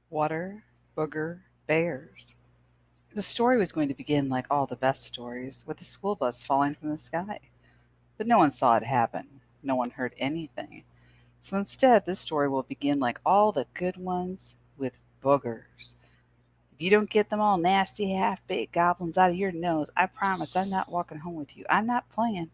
Water, booger, bears. The story was going to begin like all the best stories, with a school bus falling from the sky. But no one saw it happen. No one heard anything. So instead, this story will begin like all the good ones, with boogers. If you don't get them all nasty, half baked goblins out of your nose, I promise I'm not walking home with you. I'm not playing.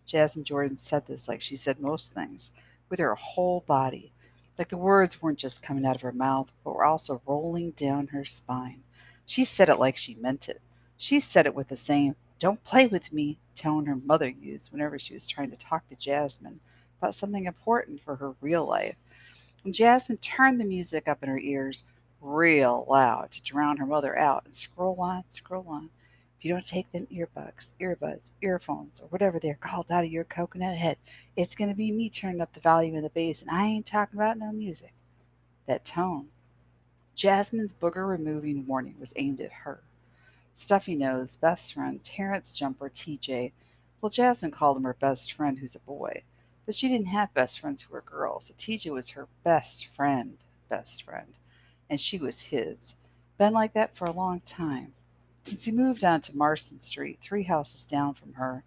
Jasmine Jordan said this like she said most things, with her whole body. Like the words weren't just coming out of her mouth, but were also rolling down her spine. She said it like she meant it. She said it with the same "don't play with me" tone her mother used whenever she was trying to talk to Jasmine about something important for her real life. And Jasmine turned the music up in her ears real loud to drown her mother out and scroll on, scroll on. If you don't take them earbuds, earphones, or whatever they're called out of your coconut head, it's going to be me turning up the volume of the bass, and I ain't talking about no music. That tone. Jasmine's booger removing warning was aimed at her. Stuffy Nose, best friend, Terrence Jumper, TJ. Well, Jasmine called him her best friend who's a boy. But she didn't have best friends who were girls, so TJ was her best friend. And she was his. Been like that for a long time. Since he moved on to Marston Street, 3 houses down from her.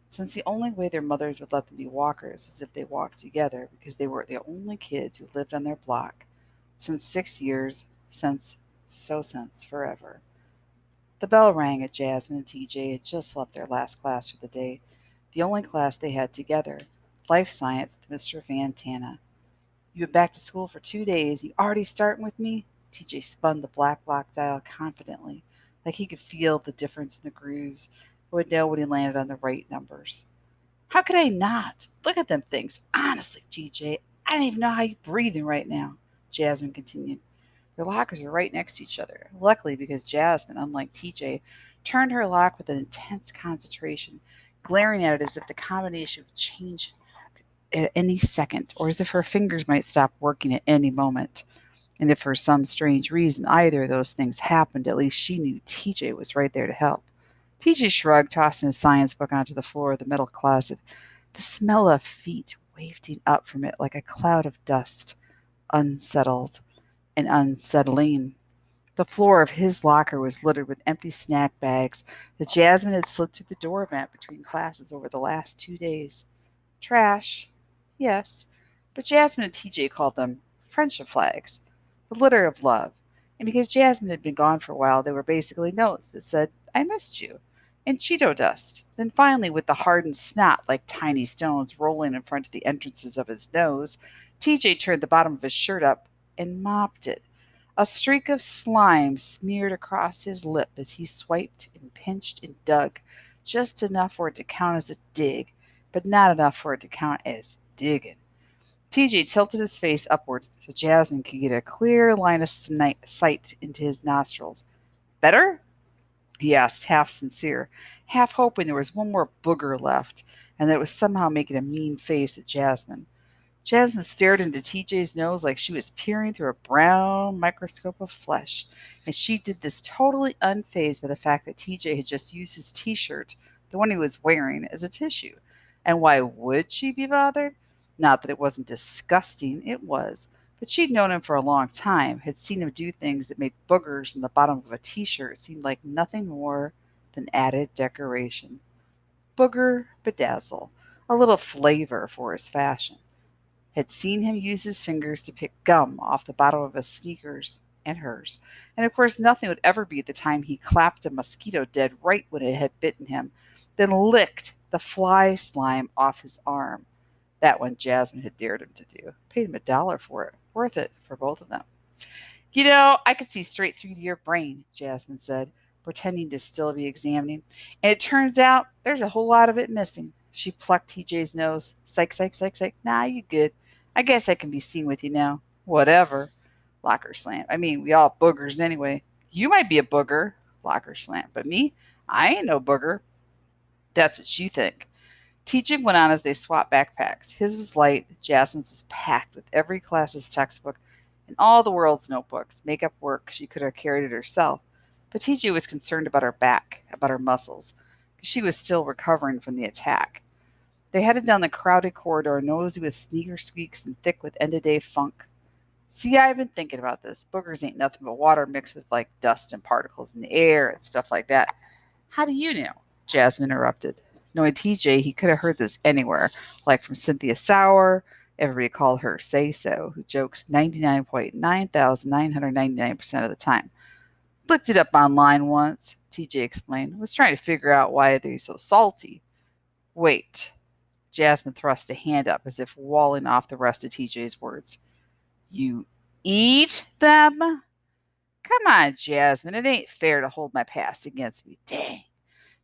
Since the only way their mothers would let them be walkers was if they walked together, because they were the only kids who lived on their block. Since 6 years, since forever. The bell rang at Jasmine and TJ had just left their last class for the day, the only class they had together, life science with Mr. Van Tana. "You been back to school for 2 days. You already starting with me?" TJ spun the black lock dial confidently, like he could feel the difference in the grooves, but would know when he landed on the right numbers. "How could I not? Look at them things. Honestly, TJ, I don't even know how you're breathing right now," Jasmine continued. Their lockers were right next to each other. Luckily, because Jasmine, unlike TJ, turned her lock with an intense concentration, glaring at it as if the combination would change at any second, or as if her fingers might stop working at any moment. And if for some strange reason either of those things happened, at least she knew TJ was right there to help. TJ shrugged, tossing his science book onto the floor of the metal closet, the smell of feet wafting up from it like a cloud of dust, unsettled and unsettling. The floor of his locker was littered with empty snack bags that Jasmine had slipped through the door vent between classes over the last 2 days. Trash, yes, but Jasmine and TJ called them friendship flags, the litter of love. And because Jasmine had been gone for a while, they were basically notes that said, "I missed you," and Cheeto dust. Then finally, with the hardened snot like tiny stones rolling in front of the entrances of his nose, TJ turned the bottom of his shirt up and mopped it. A streak of slime smeared across his lip as he swiped and pinched and dug, just enough for it to count as a dig, but not enough for it to count as digging. TJ tilted his face upward so Jasmine could get a clear line of sight into his nostrils. "Better?" he asked, half sincere, half hoping there was one more booger left, and that it was somehow making a mean face at Jasmine. Jasmine stared into TJ's nose like she was peering through a brown microscope of flesh, and she did this totally unfazed by the fact that TJ had just used his t shirt, the one he was wearing, as a tissue. And why would she be bothered? Not that it wasn't disgusting, it was. But she'd known him for a long time, had seen him do things that made boogers in the bottom of a t shirt seem like nothing more than added decoration. Booger bedazzle, a little flavor for his fashion. Had seen him use his fingers to pick gum off the bottom of his sneakers and hers. And of course, nothing would ever beat the time he clapped a mosquito dead right when it had bitten him, then licked the fly slime off his arm. That one Jasmine had dared him to do. Paid him $1 for it. Worth it for both of them. I could see straight through to your brain," Jasmine said, pretending to still be examining. "And it turns out there's a whole lot of it missing." She plucked TJ's nose. "Psych, psych, psych, psych. Nah, you good. I guess I can be seen with you now." "Whatever." Locker slam. "I mean, we all boogers anyway." "You might be a booger." Locker slam. "But me? I ain't no booger." "That's what you think." Teaching went on as they swapped backpacks. His was light, Jasmine's was packed with every class's textbook and all the world's notebooks. Makeup work, she could have carried it herself. But TJ was concerned about her back, about her muscles, because she was still recovering from the attack. They headed down the crowded corridor, nosy with sneaker squeaks and thick with end of day funk. See, I've been thinking about this. Boogers ain't nothing but water mixed with like dust and particles in the air and stuff like that. How do you know? Jasmine interrupted. Knowing TJ, he could have heard this anywhere, like from Cynthia Sauer. Everybody called her Say So, who jokes 99.9999% of the time. Looked it up online once, TJ explained. Was trying to figure out why they're so salty. Wait. Jasmine thrust a hand up as if walling off the rest of TJ's words. You eat them? Come on, Jasmine. It ain't fair to hold my past against me. Dang.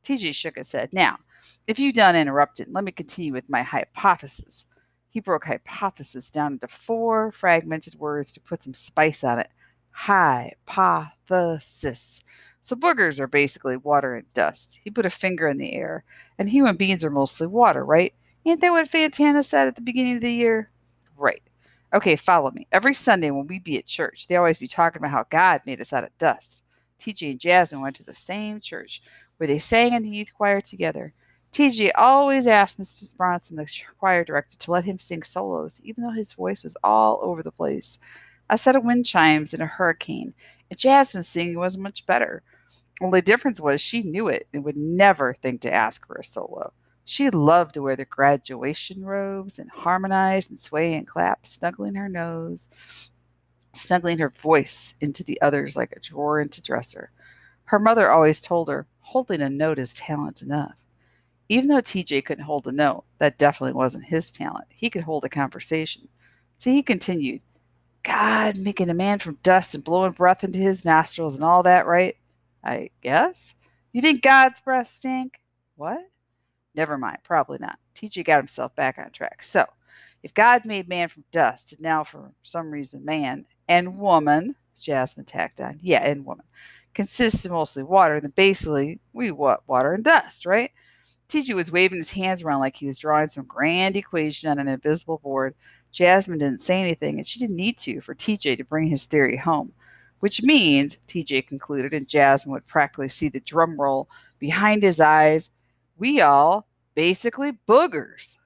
TJ shook his head. Now, if you done interrupted, let me continue with my hypothesis. He broke hypothesis down into 4 fragmented words to put some spice on it. Hypothesis. So boogers are basically water and dust. He put a finger in the air. And human beings are mostly water, right? Ain't that what Fantana said at the beginning of the year? Right. Okay, follow me. Every Sunday when we be at church, they always be talking about how God made us out of dust. TJ and Jasmine went to the same church where they sang in the youth choir together. TJ always asked Mr. Bronson, the choir director, to let him sing solos, even though his voice was all over the place. A set of wind chimes in a hurricane, and Jasmine's singing was much better. Only difference was she knew it and would never think to ask for a solo. She loved to wear the graduation robes and harmonize and sway and clap, snuggling her voice into the others like a drawer into dresser. Her mother always told her, holding a note is talent enough. Even though TJ couldn't hold a note, that definitely wasn't his talent. He could hold a conversation. So he continued, God making a man from dust and blowing breath into his nostrils and all that, right? I guess. You think God's breath stink? What? Never mind, probably not. TJ got himself back on track. So, if God made man from dust, and now for some reason man and woman, Jasmine tacked on, yeah, and woman, consists of mostly water, then basically we what? Water and dust, right? TJ was waving his hands around like he was drawing some grand equation on an invisible board. Jasmine didn't say anything, and she didn't need to for TJ to bring his theory home. Which means, TJ concluded, and Jasmine would practically see the drum roll behind his eyes, we all basically boogers.